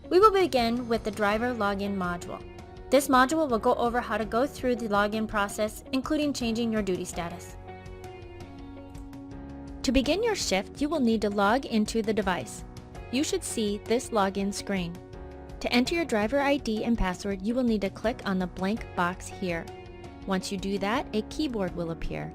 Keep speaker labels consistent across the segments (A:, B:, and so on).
A: We will begin with the driver login module. This module will go over how to go through the login process, including changing your duty status. To begin your shift, you will need to log into the device. You should see this login screen. To enter your driver ID and password, you will need to click on the blank box here. Once you do that, a keyboard will appear.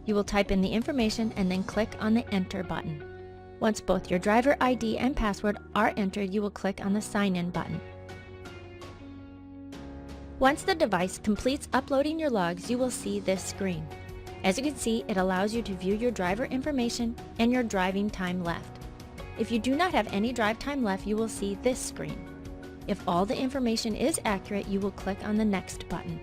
A: You will type in the information and then click on the Enter button. Once both your driver ID and password are entered, you will click on the Sign In button. Once the device completes uploading your logs, you will see this screen. As you can see, it allows you to view your driver information and your driving time left. If you do not have any drive time left, you will see this screen. If all the information is accurate, you will click on the Next button.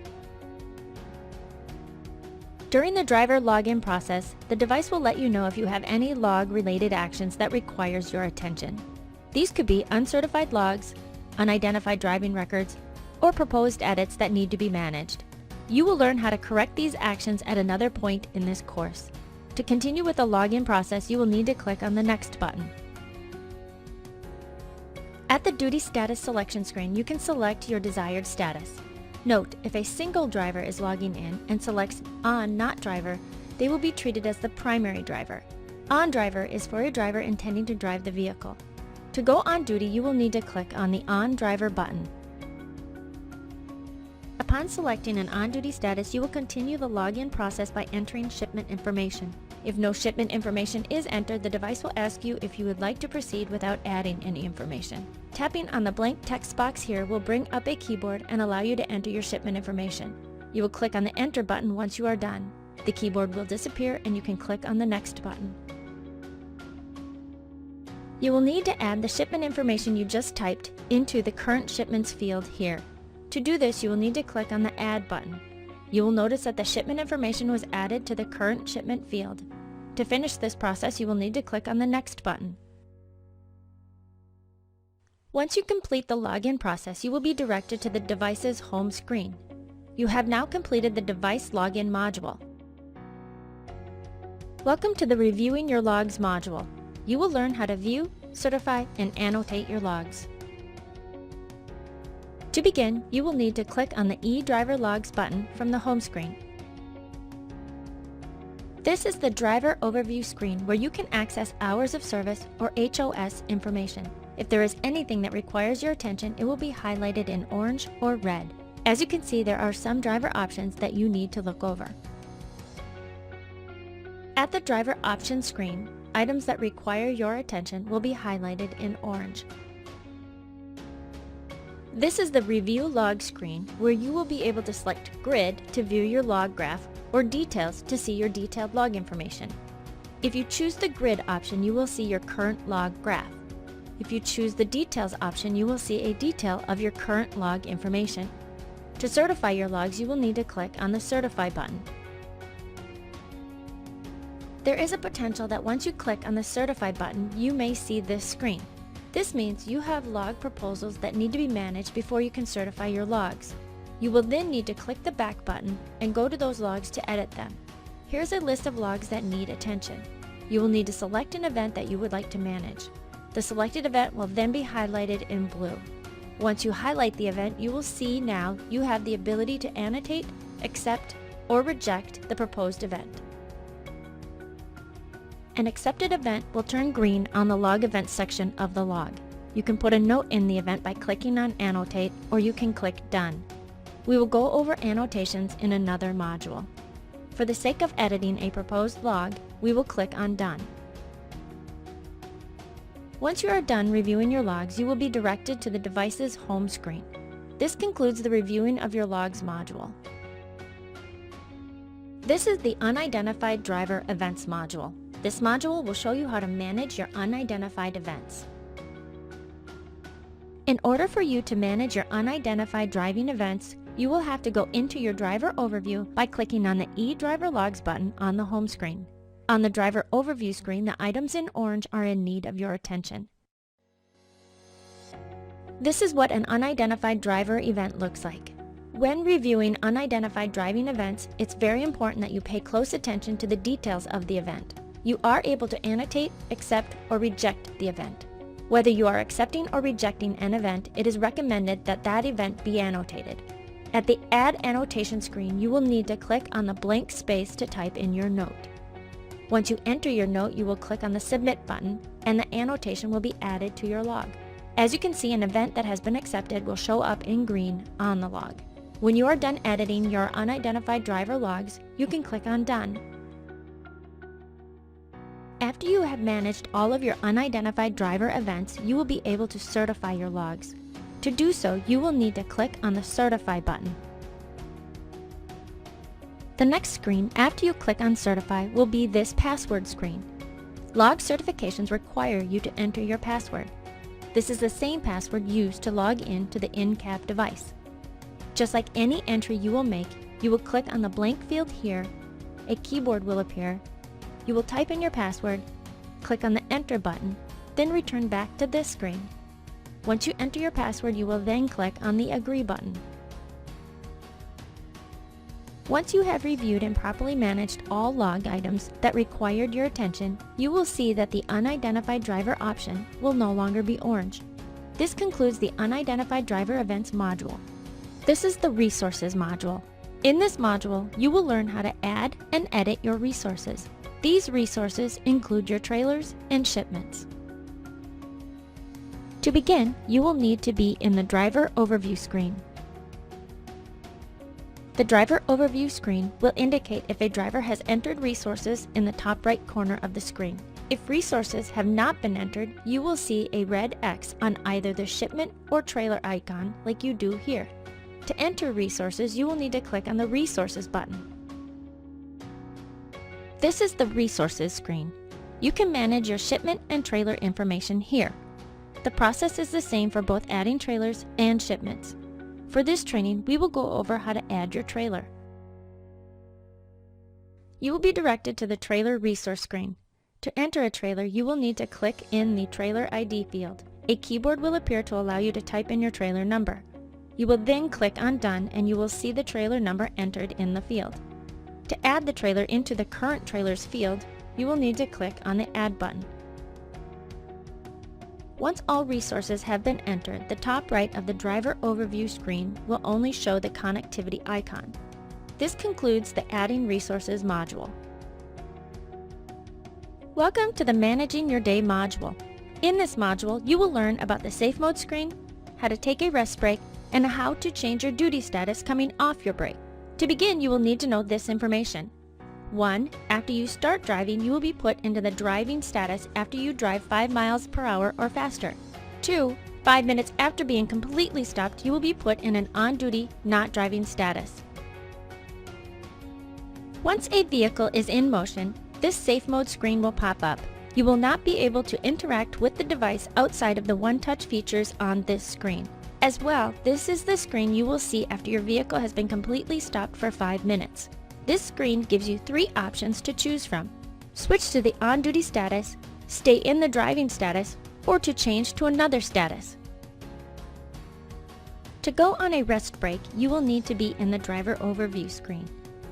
A: During the driver login process, the device will let you know if you have any log-related actions that requires your attention. These could be uncertified logs, unidentified driving records, or proposed edits that need to be managed. You will learn how to correct these actions at another point in this course. To continue with the login process, you will need to click on the Next button. At the Duty Status selection screen, you can select your desired status. Note, if a single driver is logging in and selects On Not Driver, they will be treated as the primary driver. On Driver is for a driver intending to drive the vehicle. To go on duty, you will need to click on the On Driver button. Upon selecting an on-duty status, you will continue the login process by entering shipment information. If no shipment information is entered, the device will ask you if you would like to proceed without adding any information. Tapping on the blank text box here will bring up a keyboard and allow you to enter your shipment information. You will click on the Enter button once you are done. The keyboard will disappear and you can click on the Next button. You will need to add the shipment information you just typed into the Current Shipments field here. To do this, you will need to click on the Add button. You will notice that the shipment information was added to the Current Shipment field. To finish this process, you will need to click on the Next button. Once you complete the login process, you will be directed to the device's home screen. You have now completed the device login module. Welcome to the Reviewing Your Logs module. You will learn how to view, certify, and annotate your logs. To begin, you will need to click on the eDriver Logs button from the home screen. This is the driver overview screen where you can access hours of service or HOS information. If there is anything that requires your attention, it will be highlighted in orange or red. As you can see, there are some driver options that you need to look over. At the driver options screen, items that require your attention will be highlighted in orange. This is the Review Log screen where you will be able to select Grid to view your log graph or Details to see your detailed log information. If you choose the Grid option, you will see your current log graph. If you choose the Details option, you will see a detail of your current log information. To certify your logs, you will need to click on the Certify button. There is a potential that once you click on the Certify button, you may see this screen. This means you have log proposals that need to be managed before you can certify your logs. You will then need to click the Back button and go to those logs to edit them. Here's a list of logs that need attention. You will need to select an event that you would like to manage. The selected event will then be highlighted in blue. Once you highlight the event, you will see now you have the ability to annotate, accept, or reject the proposed event. An accepted event will turn green on the Log Events section of the log. You can put a note in the event by clicking on Annotate, or you can click Done. We will go over annotations in another module. For the sake of editing a proposed log, we will click on Done. Once you are done reviewing your logs, you will be directed to the device's home screen. This concludes the Reviewing of Your Logs module. This is the Unidentified Driver Events module. This module will show you how to manage your unidentified events. In order for you to manage your unidentified driving events, you will have to go into your driver overview by clicking on the eDriver Logs button on the home screen. On the driver overview screen, the items in orange are in need of your attention. This is what an unidentified driver event looks like. When reviewing unidentified driving events, it's very important that you pay close attention to the details of the event. You are able to annotate, accept, or reject the event. Whether you are accepting or rejecting an event, it is recommended that that event be annotated. At the Add Annotation screen, you will need to click on the blank space to type in your note. Once you enter your note, you will click on the Submit button, and the annotation will be added to your log. As you can see, an event that has been accepted will show up in green on the log. When you are done editing your unidentified driver logs, you can click on Done. After you have managed all of your unidentified driver events, you will be able to certify your logs. To do so, you will need to click on the Certify button. The next screen after you click on Certify will be this password screen. Log certifications require you to enter your password. This is the same password used to log in to the in-cab device. Just like any entry you will make, you will click on the blank field here, a keyboard will appear, you will type in your password, click on the Enter button, then return back to this screen. Once you enter your password, you will then click on the Agree button. Once you have reviewed and properly managed all log items that required your attention, you will see that the Unidentified Driver option will no longer be orange. This concludes the Unidentified Driver Events module. This is the Resources module. In this module, you will learn how to add and edit your resources. These resources include your trailers and shipments. To begin, you will need to be in the Driver Overview screen. The Driver Overview screen will indicate if a driver has entered resources in the top right corner of the screen. If resources have not been entered, you will see a red X on either the shipment or trailer icon like you do here. To enter resources, you will need to click on the Resources button. This is the Resources screen. You can manage your shipment and trailer information here. The process is the same for both adding trailers and shipments. For this training, we will go over how to add your trailer. You will be directed to the Trailer Resource screen. To enter a trailer, you will need to click in the Trailer ID field. A keyboard will appear to allow you to type in your trailer number. You will then click on Done and you will see the trailer number entered in the field. To add the trailer into the current trailers field, you will need to click on the Add button. Once all resources have been entered, the top right of the Driver Overview screen will only show the connectivity icon. This concludes the Adding Resources module. Welcome to the Managing Your Day module. In this module, you will learn about the Safe Mode screen, how to take a rest break, and how to change your duty status coming off your break. To begin, you will need to know this information. 1. After you start driving, you will be put into the driving status after you drive 5 miles per hour or faster. 2. 5 minutes after being completely stopped, you will be put in an on-duty, not driving status. Once a vehicle is in motion, this Safe Mode screen will pop up. You will not be able to interact with the device outside of the one-touch features on this screen. As well, this is the screen you will see after your vehicle has been completely stopped for 5 minutes. This screen gives you 3 options to choose from. Switch to the on-duty status, stay in the driving status, or to change to another status. To go on a rest break, you will need to be in the Driver Overview screen.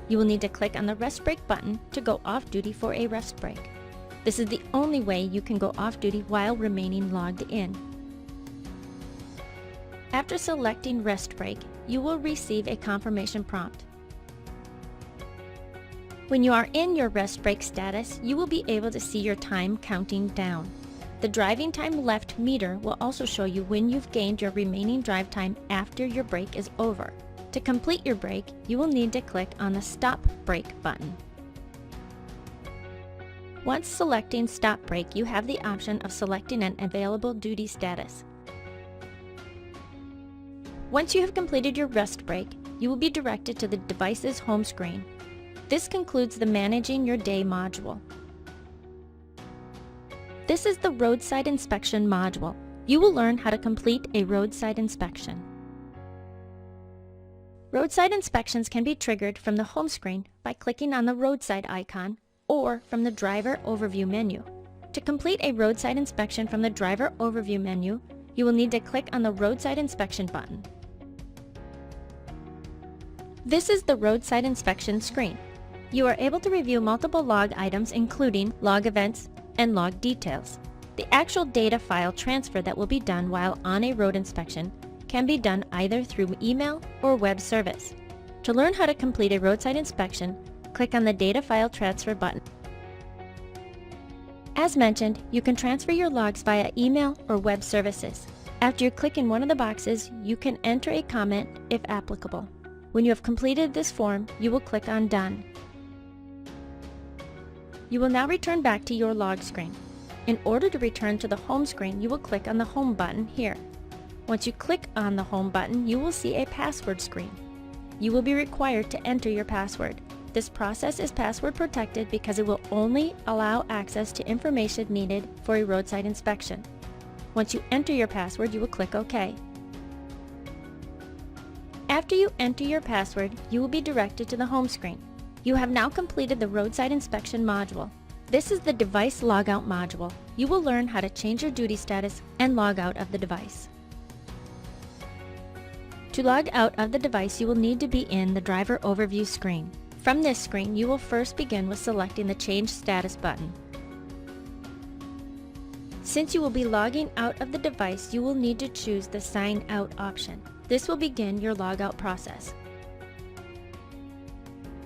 A: You will need to click on the Rest Break button to go off-duty for a rest break. This is the only way you can go off-duty while remaining logged in. After selecting Rest Break, you will receive a confirmation prompt. When you are in your rest break status, you will be able to see your time counting down. The driving time left meter will also show you when you've gained your remaining drive time after your break is over. To complete your break, you will need to click on the Stop Break button. Once selecting Stop Break, you have the option of selecting an available duty status. Once you have completed your rest break, you will be directed to the device's home screen. This concludes the Managing Your Day module. This is the Roadside Inspection module. You will learn how to complete a roadside inspection. Roadside inspections can be triggered from the home screen by clicking on the roadside icon or from the Driver Overview menu. To complete a roadside inspection from the Driver Overview menu, you will need to click on the Roadside Inspection button. This is the Roadside Inspection screen. You are able to review multiple log items including log events and log details. The actual data file transfer that will be done while on a road inspection can be done either through email or web service. To learn how to complete a roadside inspection, click on the Data File Transfer button. As mentioned, you can transfer your logs via email or web services. After you click in one of the boxes, you can enter a comment if applicable. When you have completed this form, you will click on Done. You will now return back to your log screen. In order to return to the home screen, you will click on the Home button here. Once you click on the Home button, you will see a password screen. You will be required to enter your password. This process is password protected because it will only allow access to information needed for a roadside inspection. Once you enter your password, you will click OK. After you enter your password, you will be directed to the home screen. You have now completed the roadside inspection module. This is the device logout module. You will learn how to change your duty status and log out of the device. To log out of the device, you will need to be in the driver overview screen. From this screen, you will first begin with selecting the Change Status button. Since you will be logging out of the device, you will need to choose the Sign Out option. This will begin your logout process.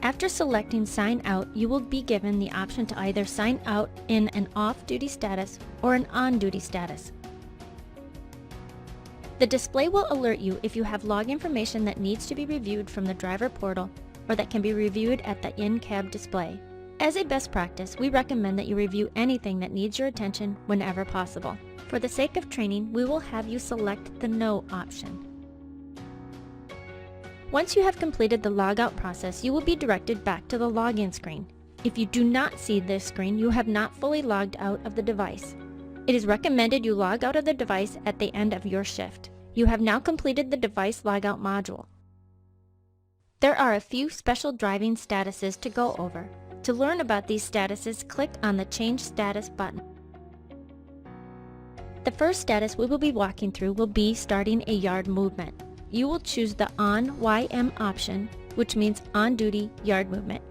A: After selecting Sign Out, you will be given the option to either sign out in an off-duty status or an on-duty status. The display will alert you if you have log information that needs to be reviewed from the driver portal or that can be reviewed at the in-cab display. As a best practice, we recommend that you review anything that needs your attention whenever possible. For the sake of training, we will have you select the No option. Once you have completed the logout process, you will be directed back to the login screen. If you do not see this screen, you have not fully logged out of the device. It is recommended you log out of the device at the end of your shift. You have now completed the device logout module. There are a few special driving statuses to go over. To learn about these statuses, click on the Change Status button. The first status we will be walking through will be starting a yard movement. You will choose the On YM option, which means on-duty yard movement.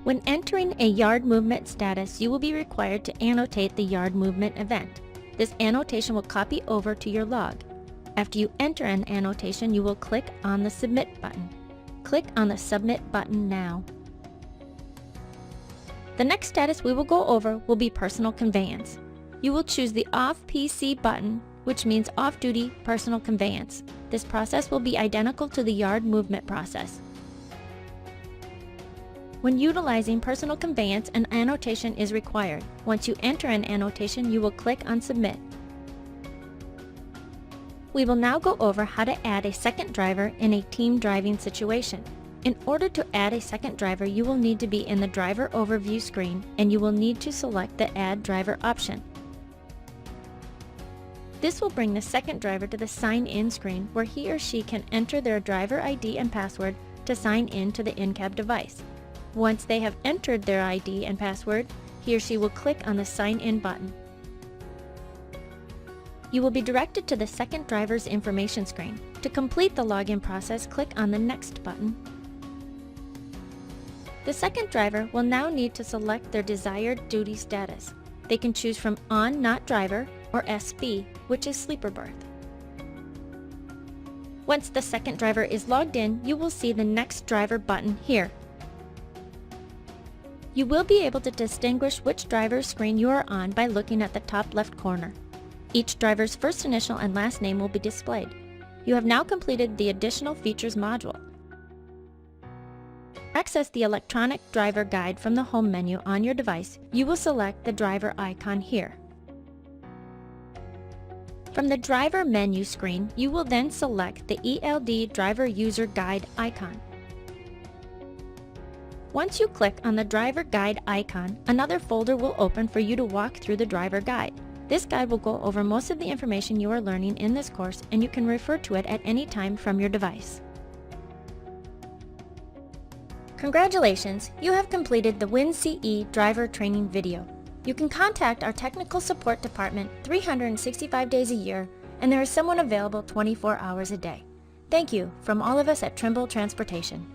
A: When entering a yard movement status, you will be required to annotate the yard movement event. This annotation will copy over to your log. After you enter an annotation, you will click on the Submit button. Click on the Submit button now. The next status we will go over will be personal conveyance. You will choose the Off PC button, which means off-duty personal conveyance. This process will be identical to the yard movement process. When utilizing personal conveyance, an annotation is required. Once you enter an annotation, you will click on Submit. We will now go over how to add a second driver in a team driving situation. In order to add a second driver, you will need to be in the driver overview screen and you will need to select the Add Driver option. This will bring the second driver to the Sign In screen where he or she can enter their driver ID and password to sign in to the in-cab device. Once they have entered their ID and password, he or she will click on the Sign In button. You will be directed to the second driver's information screen. To complete the login process, click on the Next button. The second driver will now need to select their desired duty status. They can choose from On Not Driver or SB, which is sleeper berth. Once the second driver is logged in, you will see the Next Driver button here. You will be able to distinguish which driver's screen you are on by looking at the top left corner. Each driver's first initial and last name will be displayed. You have now completed the Additional Features module. To access the electronic driver guide from the home menu on your device, you will select the driver icon here. From the driver menu screen, you will then select the ELD Driver User Guide icon. Once you click on the driver guide icon, another folder will open for you to walk through the driver guide. This guide will go over most of the information you are learning in this course and you can refer to it at any time from your device. Congratulations! You have completed the WinCE driver training video. You can contact our technical support department 365 days a year and there is someone available 24 hours a day. Thank you from all of us at Trimble Transportation.